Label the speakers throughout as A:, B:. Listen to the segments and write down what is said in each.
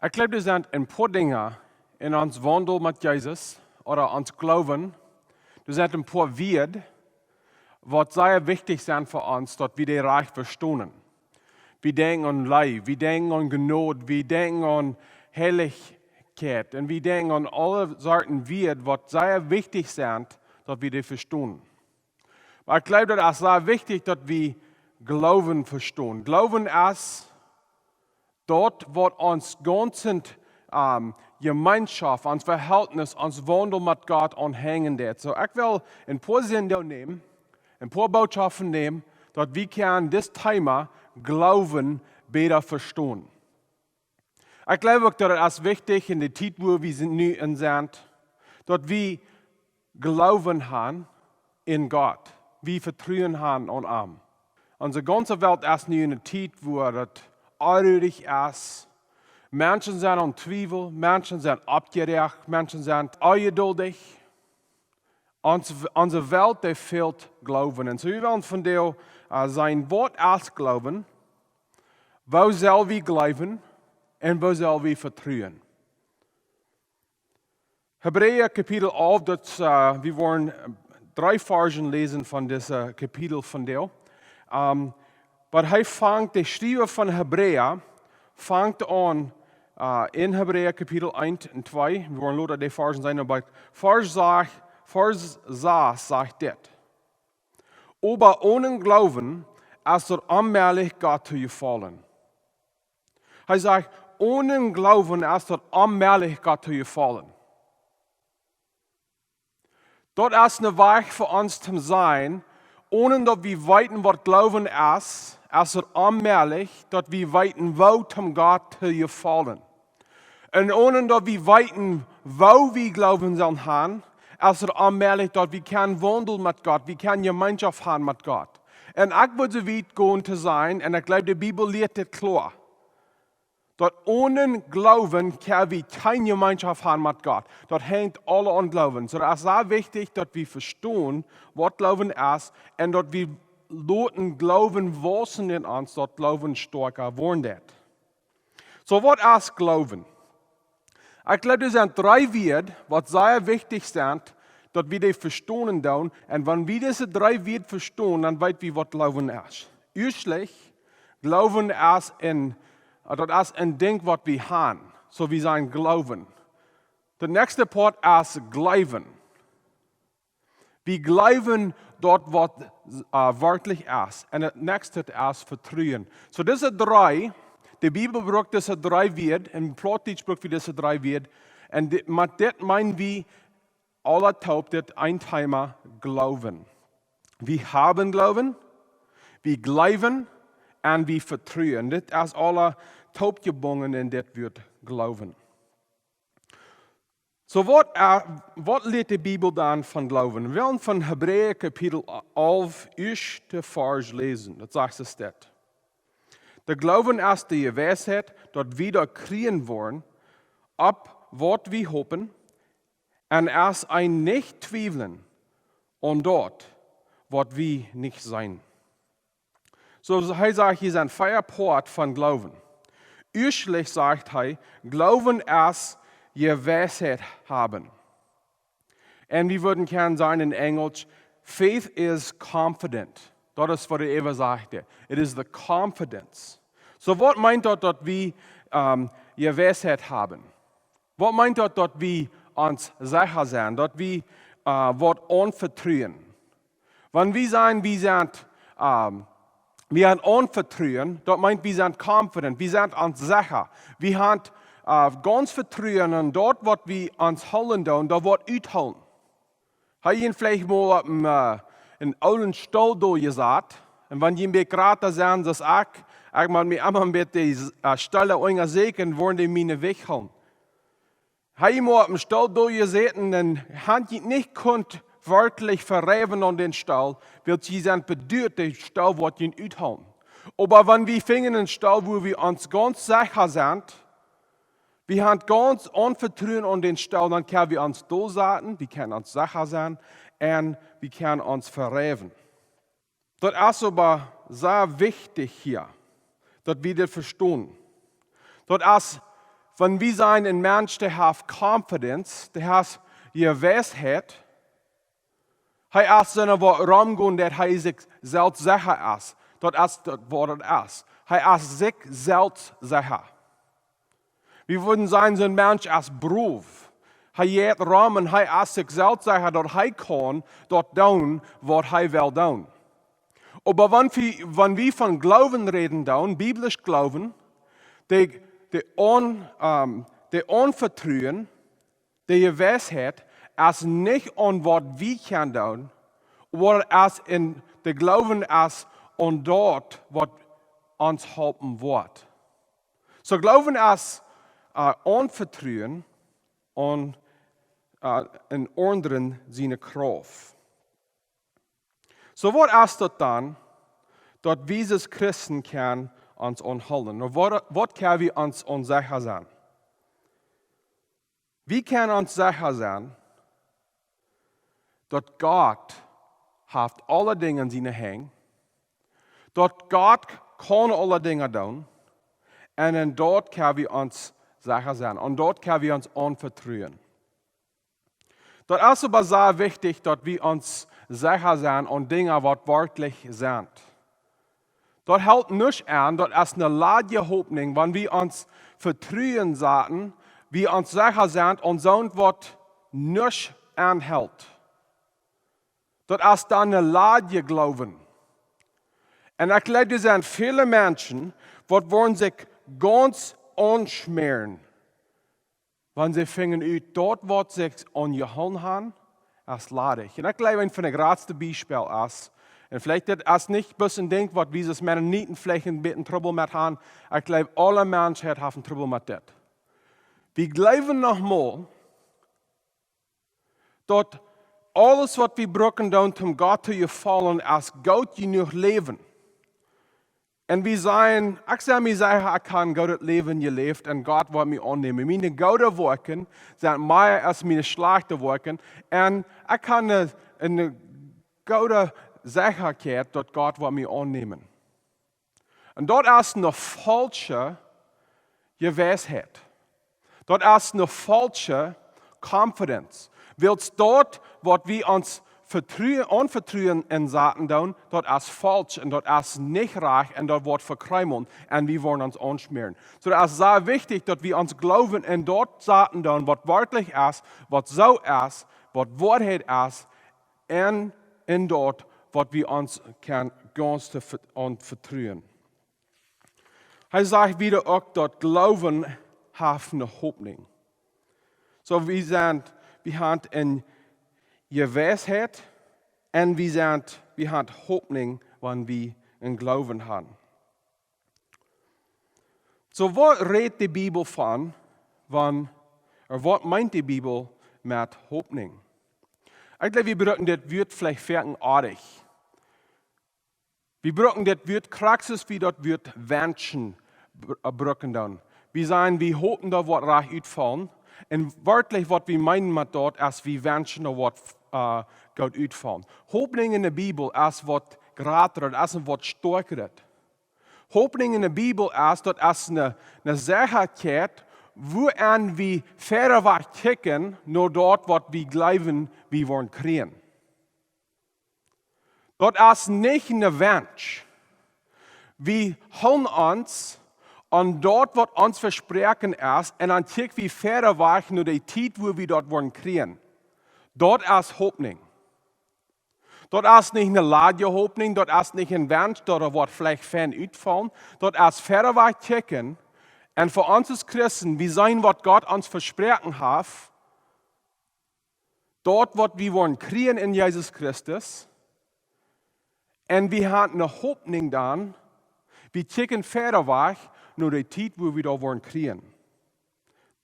A: Ich glaube, das sind ein paar Dinge in uns Wandel mit Jesus oder uns Glauben. Das sind ein paar Werte, was sehr wichtig sind für uns, dass wir die Reich verstehen. Wir denken an Leib, wir denken an Gnade, wir denken an Herrlichkeit und wir denken an alle Sorten Werte, was sehr wichtig sind, dass wir die verstehen. Aber ich glaube, das ist sehr wichtig, dass wir Glauben verstehen. Glauben ist dort, wo uns ganze Gemeinschaft, uns Verhältnis, uns Wandel mit Gott anhängen wird. So, ich will ein paar Sendungen nehmen, ein paar Botschaften nehmen, dass wir das Thema Glauben besser verstehen. Ich glaube, dass es wichtig in der Zeit, wo wir nun sind, dass wir Glauben haben in Gott. Wir vertrauen haben an ihm. Unsere ganze Welt ist nun in einer Zeit, wo das unruhig ist. Menschen sind in Zweifel, Menschen sind abgerecht, Menschen sind ungeduldig. Unsere Welt die fehlt Glauben. Und so wir wollen von dir sein Wort ausglauben. Wo soll wir glauben und wo soll wir vertrauen? Hebräer Kapitel 11, wir wollen 3 Versen lesen von diesem Kapitel von dir. Aber der Schreiber von Hebräer fängt an in Hebräer Kapitel 1 und 2. Wir wollen nur die Versen sein, aber Vers 6 sagt das. Aber ohne Glauben ist es unmöglich, Gott zu gefallen. Er sagt, ohne Glauben ist es unmöglich, Gott zu gefallen. Dort ist ein Weg für uns zu sein, ohne dass wir wissen, was Glauben ist es unmöglich, dass wir wissen, wo zum Gott zu gefallen. Und ohne dass wir wissen, wo wir Glauben sollen haben, ist es unmöglich, dass wir keinen Wandel mit Gott, wir keine Gemeinschaft haben mit Gott. Und ich würde so weit gehen zu sein, und ich glaube, die Bibel lehrt das klar. Dass ohne Glauben können wir keine Gemeinschaft haben mit Gott. Das hängt alle an Glauben. So es ist sehr wichtig, dass wir verstehen, was Glauben ist, und dass wir lassen Glauben wachsen in uns, dass Glauben stärker werden. So, was ist Glauben? Ich glaube, das sind 3 Werte, was sehr wichtig sind, dass wir die verstehen sollen. Und wenn wir diese 3 Werte verstehen, dann wissen wir, was Glauben ist. Erstlich, Glauben ist das ist ein Ding, was wir haben, so wie sein Glauben. Der nächste Part ist Glauben. Wir glauben dort, was wörtlich ist. Und das nächste ist Vertrauen. So diese 3, die Bibel braucht diese 3 Werte, in Plautdietsch braucht wir diese 3 Werte. Und mit das meinen wir, alle taub, das ein Thema Glauben. Wir haben Glauben, wir glauben, und wir vertrauen. Das ist alle taub gebunden und das wird Glauben. So, was lehrt die Bibel dann von Glauben? Wir wollen von Hebräer Kapitel 11, erste Vers lesen. Das sagt es das. Der Glauben ist die Gewissheit, dass wir da kriegen wollen, ab was wir hoffen, und erst ein nicht zweifeln und dort, was wir nicht sein. So, er sagt, hier ist ein Feierport von Glauben. Erstlich sagt er, Glauben ist Gewissheit haben. Und wir würden gerne sagen in Englisch, Faith is confident. Das ist, was er eben sagte. It is the confidence. So, was meint das, dass wir Gewissheit haben? Was meint das, dass wir uns sicher sind, dass wir was anvertrauen? Wenn wir sagen, wir haben Unvertrauen, das meint, wir sind confident, wir sind uns sicher. Wir haben ganz Vertrauen an dort, was wir uns holen und da wird uitholen. Habe ich vielleicht mal auf einen alten Stall gesagt, und wenn die mir gerade sagen, dass ich mal mir einmal mit die Stelle eingesägt, wollen die mir wegholen. Habe ich mal auf dem Stall gesehen, dann hat ich nicht konnt wörtlich verreiben an den Stall, weil sie sind bedürft, den Stall wird ihnen uithauen. Aber wenn wir finden einen Stall, wo wir uns ganz sicher sind, wir haben ganz unvertrauen an den Stall, dann können wir uns da sagen, wir können uns sicher sein und wir können uns verreiben. Das ist aber sehr wichtig hier, dass wir das verstehen. Das ist wenn wir sein ein Mensch, der hat Confidence, der hat Gewissheit, er ist seine Raum, der er sich selbst sicher ist. Dort ist das Wort ist. Er ist sich selbst sicher. Wir würden sagen, so ein Mensch als Beruf. Er hat Raum und er ist sich selbst sicher, dass er kann dort tun, was er will tun. Aber wenn wir von Glauben reden, biblisch Glauben, die Unvertrauen, die Gewissheit, ist nicht an was wir können tun, aber es in der Glauben ist an dort, was uns helfen wird. So Glauben ist Unvertrauen und in anderen seine Kraft. So was ist das dann, dass wir als Christen können uns anhalten? Und was können wir uns unsicher sein? Wir können uns sicher sein, dass Gott hat alle Dinge in seinen Händen, dass Gott kann alle Dinge tun, und dort können wir uns sicher sein, und dort können wir uns anvertrauen. Das ist aber sehr wichtig, dass wir uns sicher sein und Dinge wortwörtlich sind. Das hält nicht an, das ist eine ladje Hoffnung, wenn wir uns vertrauen sagen, wir uns sicher sind und so was nicht anhält. Das ist dann eine ladje Glauben. Und ich glaube, es sind viele Menschen, die wollen sich ganz anschmieren, wenn sie fingen dort, was sich an ihr Hand haben, ist ladig. Und ich glaube, ein von den größten Beispielen ist, und vielleicht ist nicht ein bisschen denkt, was dieses Mennoniten vielleicht ein bisschen Trouble mit haben. Ich glaube, alle Menschen haben Trouble mit das. Wir glauben nochmal, dass alles, was wir brauchen, um Gott zu gefallen, ist Gott genug leben. Und wir sagen, ich sage mir sicher, ich kann Gott Leben gelebt und Gott wird mich annehmen. Meine guten Worte sind mehr als meine schlechten Worte. Und ich kann eine gute Sicherheit, dass Gott wird mich annehmen. Und dort ist eine falsche Gewissheit. Dort ist eine falsche Confidence. Willst dort, was wir uns anvertrauen in Sachen tun, dort ist falsch und dort ist nicht reich und dort wird verkrümelt und wir wollen uns anschmieren. So es ist sehr wichtig, dass wir uns glauben in dort Sachen tun, was wörtlich ist, was so ist, was Wahrheit ist, und in dort, was wir uns ganz vertrauen. Er sagt wieder auch, dass Glauben hat eine Hoffnung. So wir haben eine Gewissheit und wir haben Hoffnung, wenn wir einen Glauben haben. So was redet die Bibel von, was meint die Bibel mit Hoffnung? Ich glaube, wir brauchen das Wort vielleicht verartig. Wir brauchen das Wort Praxis, wie das Wort Menschen brauchen dann. Wir sagen, wir hoffen, da wird reich uitfallen. Und wörtlich, was wir meinen mit dort, ist, wie Menschen da wird Gott uitfallen. Hoffnung in der Bibel ist, was grater ist und was stärker ist. Hoffnung in der Bibel ist, das ist eine Sicherheit, wo wir fairer kicken, nur dort, was wir glauben, wir wollen kriegen. Das ist nicht ein Wunsch. Wir holen uns an dort, was uns versprechen ist, und dann kicken wir fairer nur die Zeit, wo wir dort wollen kriegen. Dort ist Hoffnung. Dort ist nicht eine ladje Hoffnung, dort ist nicht ein Wunsch, dort wird vielleicht fern uitfallen. Dort ist fairer kicken. Und für uns als Christen, wir sein, was Gott uns versprochen hat, dort, was wir wollen kriegen in Jesus Christus. Und wir haben eine Hoffnung dann, wir kicken fairer nur die Zeit, wo wir da wollen kriegen.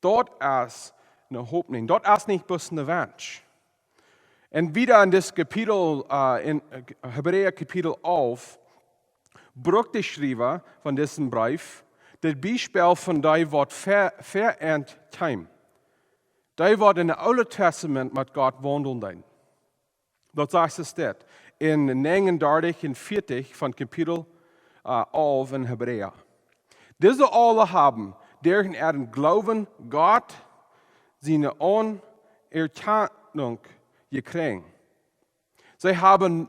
A: Dort ist eine Hoffnung, dort ist nicht bloß ein Wunsch. Und wieder in das Kapitel, in Hebräer Kapitel 11, brucht der Schreiber von diesem Brief, das Beispiel von dem Wort verend time. Da wird in dem Alten Testament mit Gott wandeln. Dort sagt es das. In 39 und 40 von Kapitel 11 in Hebräer. Diese alle haben, deren Glauben Gott seine Anerkennung gekriegt. Sie haben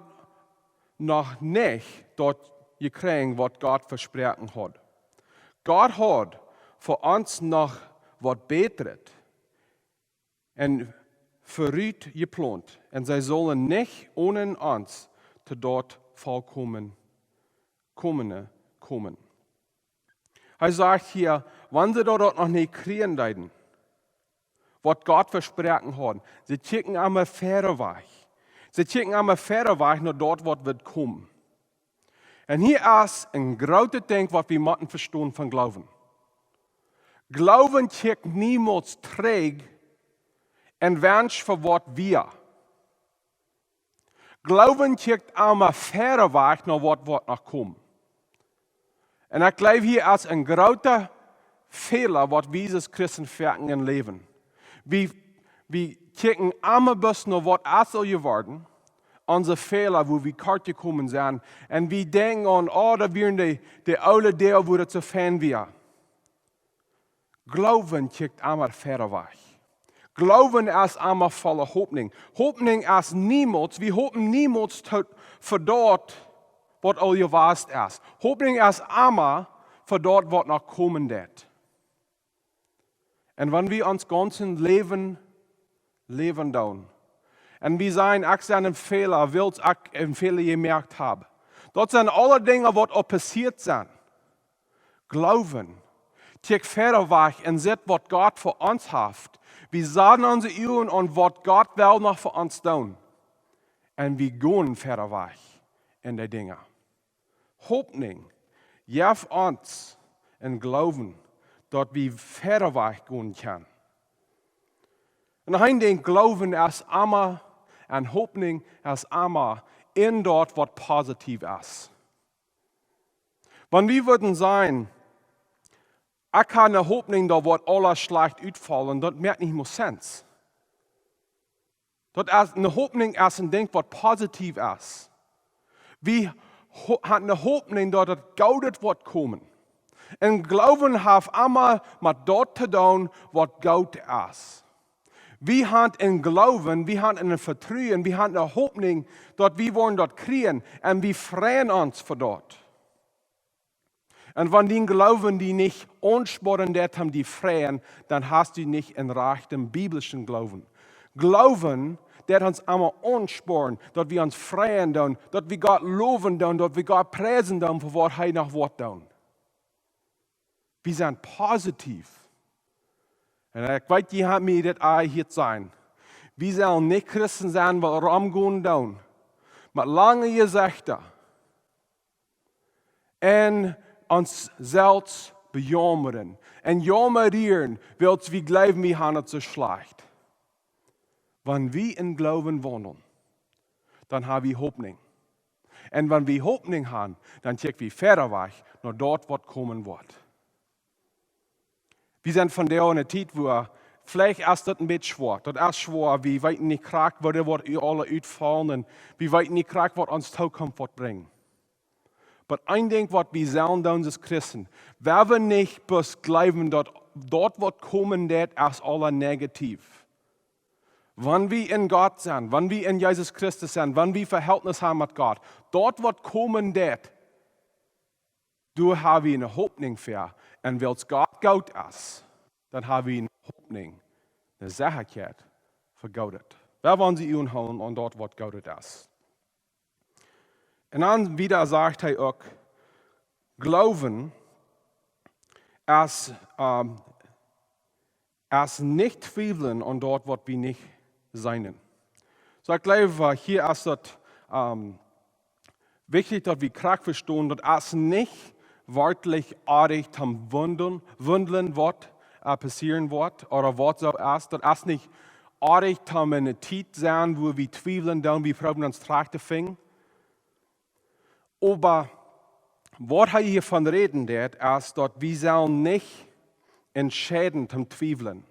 A: noch nicht dort gekriegt, was Gott versprochen hat. Gott hat für uns noch was betet und verrückt geplant. Und sie sollen nicht ohne uns zu dort vollkommen kommen. Er sagt hier, wenn sie dort noch nicht kriegen werden, was Gott versprochen hat, sie schicken einmal fairer Weg. Sie schicken einmal fairer Weg nach dort, was wird kommen. Und hier ist ein großes Ding, was wir müssen verstehen von Glauben. Glauben schickt niemals träg und wünscht für was wir. Glauben schickt einmal fairer Weg nach was wird noch kommen. Und ich glaube, hier ist ein großer Fehler, was wir als Christen verken im Leben. Wir kicken einmal bis nach was soll geworden, unsere Fehler, wo wir kort gekommen sind, und wir denken an, da wären die alle der, wo das zu fan wäre. Glauben schickt einmal fairer Weg. Glauben ist einmal voller Hoffnung. Hoffnung ist niemals, wir hoffen niemals für dort, was all gewast ist. Hoffnung ist einmal für dort, was noch kommen wird. Und wenn wir uns ganzen Leben tun, und wir sagen, ich sehe einen Fehler, will ich einen Fehler gemerkt haben. Dort sind alle Dinge, was auch passiert sind. Glauben, tick fairer Weg und seht, was Gott für uns hat. Wir sagen unsere Augen und was Gott will noch für uns tun. Und wir gehen fairer Weg in die Dinge. Hoffnung, ja für uns und Glauben, dort wir fairer Weg gehen können. Und ein Ding, Glauben ist immer, und Hoffnung ist immer in dort, was positiv ist. Wenn wir würden sagen, ich habe eine Hoffnung, da wird alles schlecht ausfallen, das macht nicht mehr Sinn. Eine Hoffnung ist ein Ding, was positiv ist. Wir haben eine Hoffnung, dass das Gutes wird kommen. Und Glauben hat immer mit dort zu tun, was gut ist. Wir haben in Glauben, wir haben ein Vertrauen, wir haben eine Hoffnung, dass wir wollen dort kriegen und wir freuen uns für dort. Und wenn die Glauben, die nicht ansporen, haben die freuen, dann hast du nicht einen rechten biblischen Glauben. Glauben, der uns einmal ansporen, dass wir uns freuen, dass wir Gott loben, dass wir Gott preisen, für was er noch Wort tun. Wir sind positiv. Und ich weiß, die haben mir das auch hier sein. Wir sollen nicht Christen sein, weil wir rumgehen tun. Mit langen Gesichtern. Und uns selbst bejammern. Und jammerieren, weil wir glauben, wir haben es so schlecht. Wenn wir in Glauben wandeln, dann haben wir Hoffnung. Und wenn wir Hoffnung haben, dann checken wir fairer Weg nach dort, was kommen wird. Wir sind von der eine Zeit, wo vielleicht ist das ein bisschen schwer. Das ist schwer. Wir wissen nicht, wo der wird alle ausfallen. Und wir wissen nicht, was uns Zukunft wird bringen. Aber ein Ding, was wir sagen, als Christen, wenn wir nicht bis glauben, dass dort wird kommen, das ist alles negativ. Wenn wir in Gott sind, wenn wir in Jesus Christus sind, wenn wir Verhältnis haben mit Gott, dort wird kommen, das, du hast eine Hoffnung für. Und weil es Gott gut ist, dann haben wir eine Hoffnung, eine Sicherheit für Gott. Wer wollen sie holen und dort, was Gott ist? Und dann wieder sagt er auch, Glauben ist nicht zweifeln und dort, was wir nicht sein. So ich glaube, hier ist es wichtig, dass wir krass verstehen, dass es nicht wörtlich artig am Wundeln was passieren wird, oder was so ist. Das ist nicht artig am in der Zeit sein, wo wir zweifeln, dann wir probieren uns trachten finden. Aber was er hiervon reden wird, ist, dass wir sollen nicht entscheiden zum Zweifeln.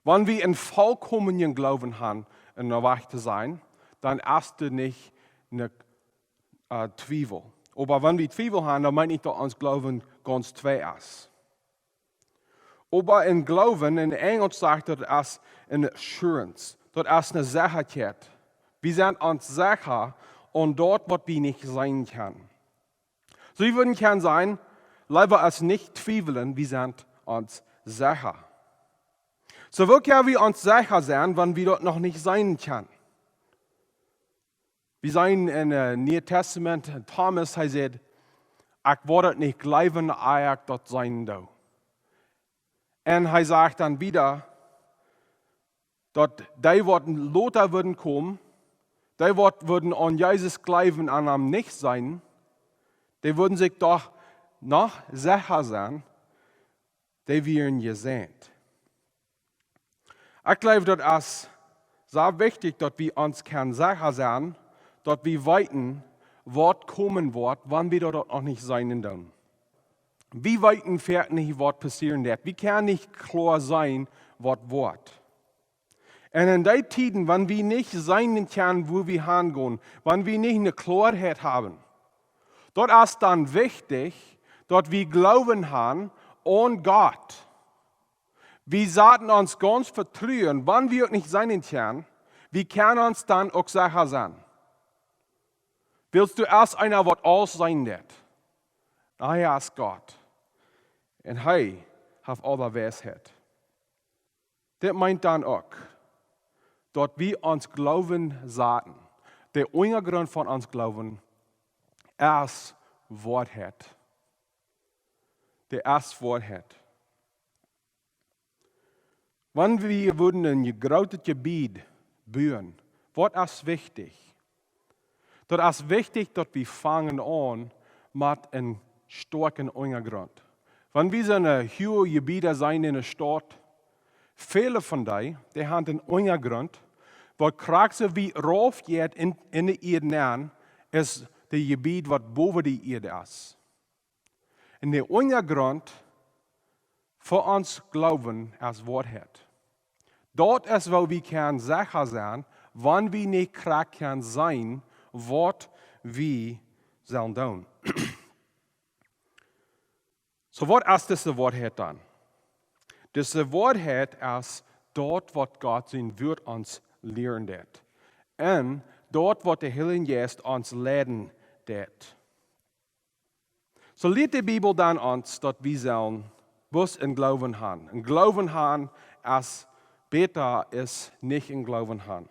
A: Wenn wir in vollkommenen Glauben haben, in der Wahrheit zu sein, dann ist das nicht eine Zweifel. Aber wenn wir Zweifel haben, dann meine ich, dass uns Glauben ganz zwei ist. Aber in Gloowen, in Englisch sagt er als eine Assurance, dort als eine Sicherheit. Wir sind uns sicher und dort, wo wir nicht sein können. So, wir würden gerne sein, lieber als nicht zweifeln, wir sind uns sicher. So, wo können wir uns sicher sein, wenn wir dort noch nicht sein können? Wir sehen in Neuen Testament, Thomas, er sagt, ich werde nicht glauben, ich dort sein darf. Und er sagt dann wieder, dass die Leute würden kommen, die würden an Jesus glauben, an ihm nicht sein, die würden sich doch noch sicher sein, die wären gesehen. Ich glaube, das ist sehr wichtig, dass wir uns sicher sein, dass wir weiten, was kommen wird, wann wir dort noch nicht sein dürfen. Wir weiten fährt nicht, was passieren wird. Wir können nicht klar sein, was wird. Und in den Zeiten, wenn wir nicht sein können, wo wir hingehen, wenn wir nicht eine Klarheit haben, dort ist dann wichtig, dass wir Glauben haben an Gott. Wir sollten uns ganz vertrauen, wenn wir nicht sein können, wir können uns dann auch sicher sein. Willst du erst einer, was alles sein wird? Er ist Gott. Und er hat alle Weisheit. Das meint dann auch, dass wir uns Glauben sagen. Der Untergrund von uns Glauben ist Wahrheit. Der ist Wahrheit. Wenn wir würden ein großes Gebiet bauen, was ist wichtig? Das ist wichtig, dass wir fangen an mit einem starken Untergrund. Wenn wir so eine hohe Gebiete sein in der Stadt, viele von denen, die haben einen Untergrund, wo kraxen wie rauf geht in die Erde, ist das Gebiet, was boven die Erde ist. Und der Untergrund für uns Glauben ist Wahrheit. Dort ist, wo wir können sicher sein, wann wir nicht krank können sein, was wir sollen tun. So, was ist diese Wahrheit dann? Diese Wahrheit ist dort, was Gott sein wird uns lehren wird. Und dort, was der Heilige Geist uns lehren wird. So lehrt die Bibel dann uns, dass wir sollen was in Glauben haben. In Glauben haben ist besser ist nicht in Glauben haben.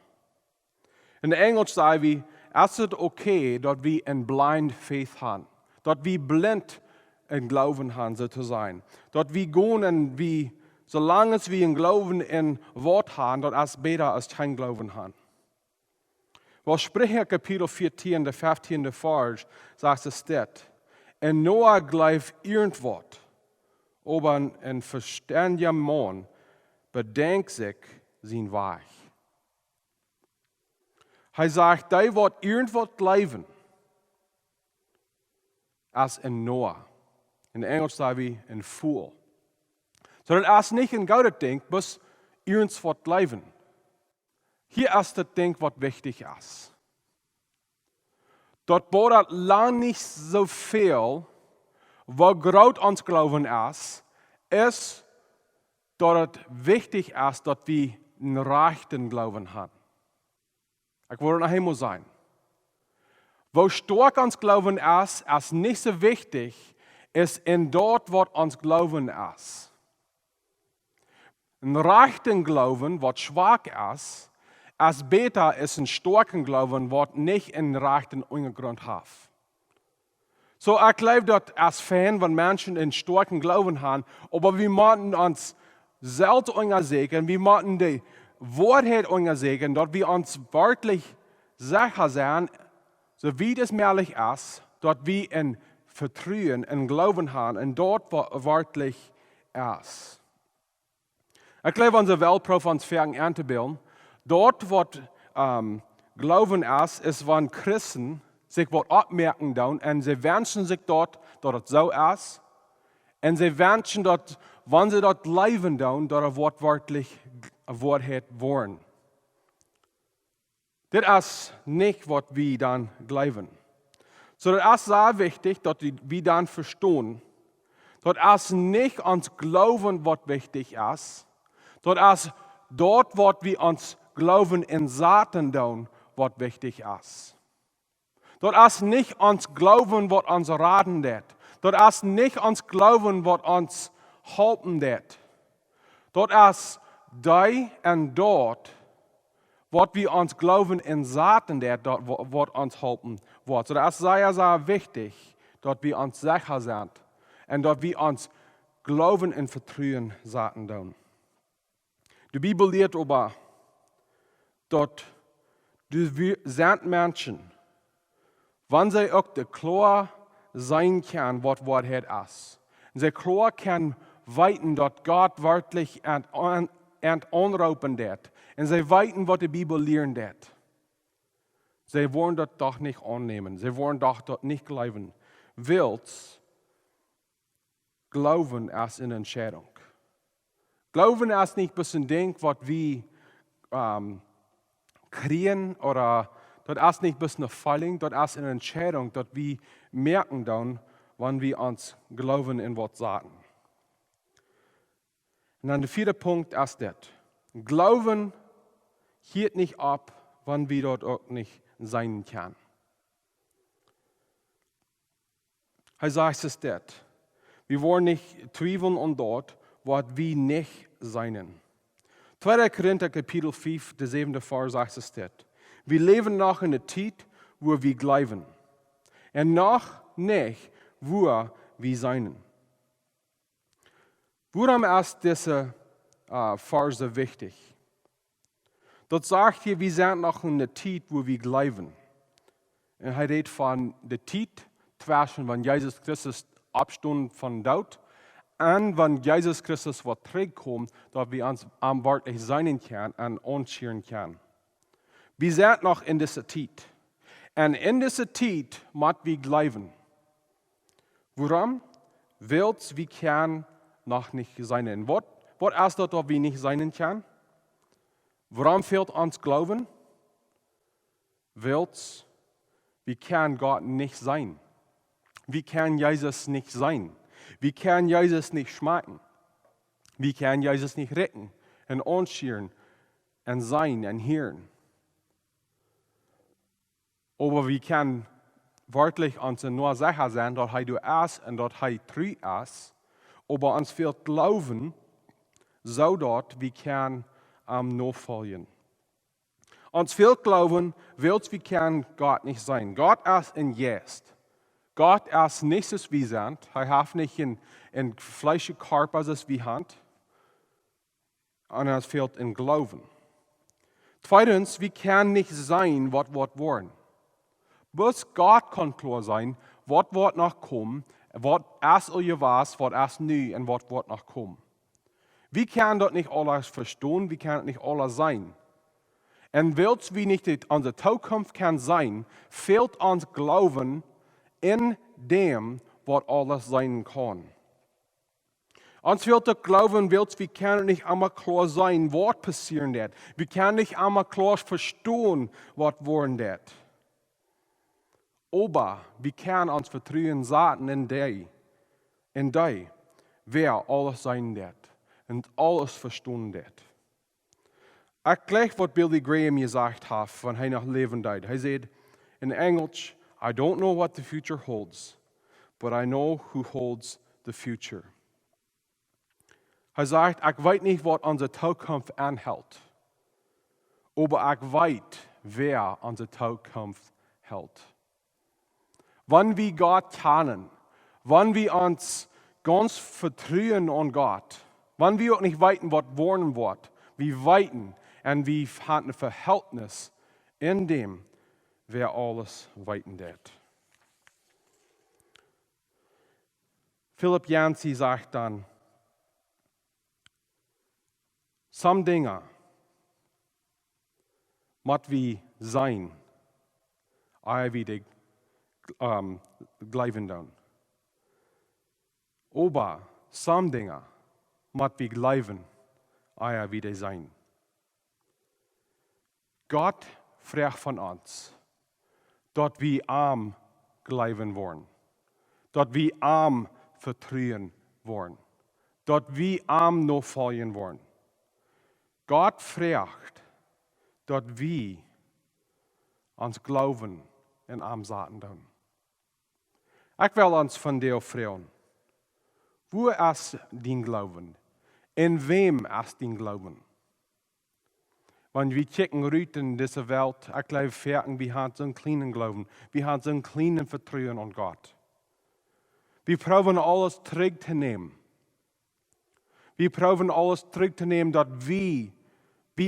A: In Englisch sagen wir, es ist okay, dass wir in blind faith haben. Dass wir blind in Glauben haben, so zu sein. Dass wir gehen und wir, solange wir in Glauben in Wort haben, das ist besser als kein Glauben haben. Weil Sprüche Kapitel 14, der 15. Vers sagt es das. En Noah gleich irgendwas, aber ein verständiger Mann bedenkt sich sein Weg. Er sagt, der wird irgendwas leben, als in Noah. In Englisch sagen wir ein Fool. So, das ist nicht ein gutes Ding, bis irgendwas leben. Hier ist das Ding, was wichtig ist. Dort bohrt lang nicht so viel, wo groß uns Glauben ist, dass es wichtig ist, dass wir einen rechten Glauben haben. Ich wollte noch einmal sagen. Wo stark uns Glauben ist nicht so wichtig, ist in dort, wo uns Glauben ist. Ein rechten Glauben, was schwach ist besser ist ein starken Glauben, was nicht einen rechten Untergrund hat. So, ich glaube, dass als Fan, wenn Menschen einen starken Glauben haben, aber wir müssen uns selbst untersuchen, wir müssen die Wahrheit untersuchen, dass wir uns wirklich sicher sein, so wie das möglich ist, dass wir ein Vertrauen, ein Glauben haben, und dort, wo wirklich ist. Ich glaube, unsere Weltprof uns fangen an zu bilden. Dort, wo Glauben ist, wenn Christen sich was abmerken tun und sie wünschen sich dort, dass es so ist. Und sie wünschen, dass, wenn sie dort leben tun, dass es wortwörtlich Wahrheit wollen. Das ist nicht, was wir dann glauben. So, das ist sehr wichtig, dass wir dann verstehen, Dat is nicht ons Glauben, wat wichtig ist. Dat is dort, wat wir ons Glauben in Satan doen, wat wichtig ist. Dat is nicht ons Glauben, wat ons raden deed. Dat is nicht ons Glauben, wat ons helpen deed. Dat is die en dort, wat wir ons Glauben in Satan deed, wat ons helpen wordt. So dat is sehr, sehr wichtig, dat wir ons sicher sind. En dat we ons Glauben en Vertrauen Satan doen. De Bibel leert over dat de zijn mensen, wanneer zij ook de klaar zijn kan wat het is. En zij klaar kan weten dat God werkelijk en onroepen deed. En zij weten wat de Bibel leren deed. Zij wollen dat toch niet aannemen. Zij wollen dat niet geloven. Wilt Glauben ist eine Entscheidung. Glauben ist nicht bloß ein Ding, was wir kriegen, oder das ist nicht bloß eine Falling, das ist eine Entscheidung, dass wir merken dann, wann wir uns glauben in was sagen. Und dann der vierte Punkt ist das. Glauben hört nicht ab, wann wir dort auch nicht sein können. Er sagt es das. Wir wollen nicht zweifeln an dort, was wir nicht sein. 2. Korinther Kapitel 5, der 7. Vers sagt es das. Wir leben noch in der Zeit, wo wir glauben. Und noch nicht, wo wir sein. Warum ist diese Verse wichtig? Dort sagt hier, wir sind noch in der Zeit, wo wir glauben. Und er redet von der Zeit zwischen, wenn Jesus Christus abstund von daut, und wenn Jesus Christus wat terugkommt, dass wir uns am wirklich sein können und anschauen können. Wir sind noch in dieser Zeit. Und in dieser Zeit müssen wir glauben. Warum? Weil wir können noch nicht sein. Was ist das, dass wir nicht sein können? Warum fehlt uns Glauben? Weil wir können Gott nicht sein. Wir können Jesus nicht sein. Wir können Jesus nicht schmecken. Wir können Jesus nicht retten und anschauen und sein und hören. Aber wir können wirklich uns nur sicher sein, dass er du ist und dass er treu ist. Aber uns fehlt Glauben, so dass wir können nachfolgen. Uns fehlt Glauben, weil wir können Gott nicht sein. Gott ist in Geist. Gott ist nicht so wie sind. Er hat nicht in fleischlichen Körper, das wie Hand. Und es fehlt in Glauben. Zweitens, wir können nicht sein, was wir wollen. Bloß Gott kann klar sein, was wird noch kommen, was erst was erst nie und was wird noch kommen. Wir können dort nicht alles verstehen, wir können nicht alles sein. Und weil wir nicht unsere Zukunft kann sein, fehlt uns Glauben in dem, was alles sein kann. Uns fehlt der Glauben, weil wir können nicht einmal klar sein, was passieren wird. Wir können nicht einmal klar verstehen, was wollen wird. Aber wir können uns vertrauen, sagen in die, wer alles sein wird und alles verstehen wird. Ich gleich, was Billy Graham gesagt hat, wenn er noch leben died. Er sagt in Englisch, I don't know what the future holds, but I know who holds the future. Er sagt, ich weiß nicht, was unsere Zukunft anhält, aber ich weiß, wer unsere Zukunft hält. Wenn wir Gott kennen, wenn wir uns ganz vertrauen an Gott, wenn wir auch nicht weiten, was wollen wird, wir weiten und wir haben ein Verhältnis in dem, wer alles weiten wird. Philipp Yancey sagt dann, some Dinge müssen wir sein, wie die glauben dann. Aber some Dinge müssen wir glauben, wie die sein. Gott fragt von uns, dass wir glauben wollen, dass wir vertrauen worden. Dat wir am noch folgen worden. Gott fragt, dat wir ons glauben en am zaten doen. Ik wil ons van jou vragen. Wo ist dein Glauben? In wem ist dein Glauben? Wenn wir checken rüt in dieser Welt, ich glaube, wir haben so einen kleinen Glauben. Wir haben so einen kleinen Vertrauen an Gott. Wir probieren alles zurückzunehmen. Wir probieren alles zurückzunehmen, dass wir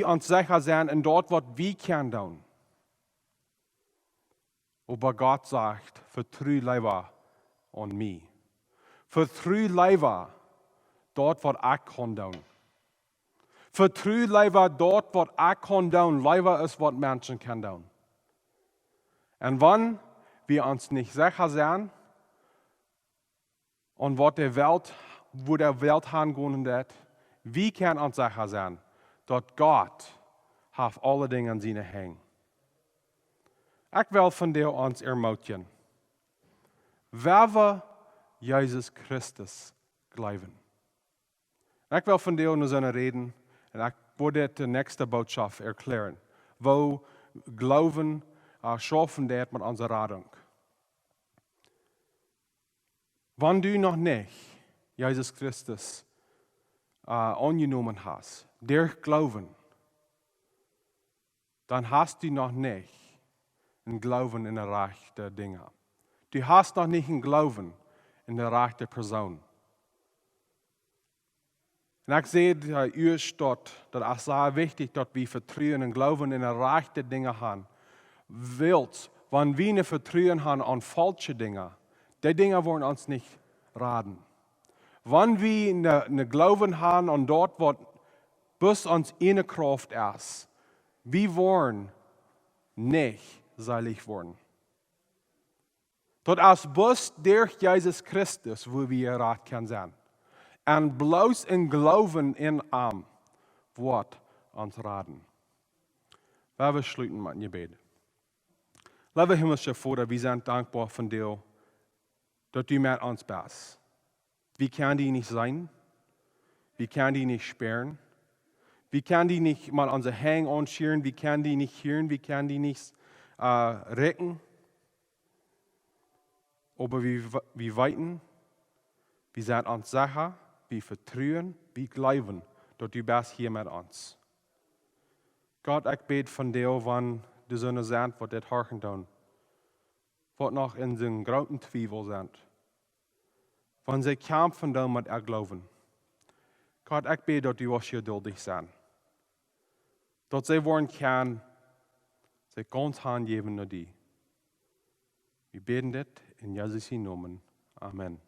A: uns sicher sind in dort, was wir können tun. Aber Gott sagt, vertraue lieber an mich. Vertraue lieber dort, was ich kann tun. Vertraue lieber dort, was ich kann tun, lieber ist, was Menschen können tun. Und wenn wir uns nicht sicher sind, und wo der Welt hingehen wird, wie können uns sicher sein, dass Gott auf alle Dinge in seine Hände. Ich will von dir uns ermutigen. Wer wir Jesus Christus glauben. Ich will von dir nur so reden, und ich würde die nächste Botschaft erklären, wo Glauben schaffen wird mit unserer Radung. Wenn du noch nicht Jesus Christus angenommen hast, durch Glauben, dann hast du noch nicht einen Glauben in der Reich der Dinge. Du hast noch nicht einen Glauben in der Reich der Person. Und ich sehe euch dort, dass es sehr wichtig ist, dass wir Vertrauen und Glauben in der Reich der Dinge haben. Wenn wir nicht Vertrauen haben an falsche Dinge, die Dinge wollen uns nicht raten. Wenn wir eine Glauben haben an dort, was bis uns in der Kraft ist, wir wollen nicht selig werden. Das ist bis durch Jesus Christus, wo wir Rat können sein. Und bloß in Glauben in ihm wird uns raten. Wir schließen mit einem Gebet. Lieber himmlischer Vater, wir sind dankbar von dir, dass du mit uns bist. Wir können die nicht sein. Wir können die nicht sperren. Wir können die nicht mal unsere Hänge anschieren. Wir können die nicht hören. Wir können die nicht retten. Aber wir weiten. Wir sind uns sicher. Wir vertrauen. Wir glauben, dass du bist hier mit uns. Gott, ich bete von dir, wenn die Sonne sind, was das horchen tun. Was noch in den großen Zweifel sind. Wenn sie kämpfen, dann mit ihr glauben. Gott, ich bete, dass du auch geduldig sein. Dass sie wollen können, sie ganz Hand geben nur die. Wir beten das in Jesus' Namen. Amen.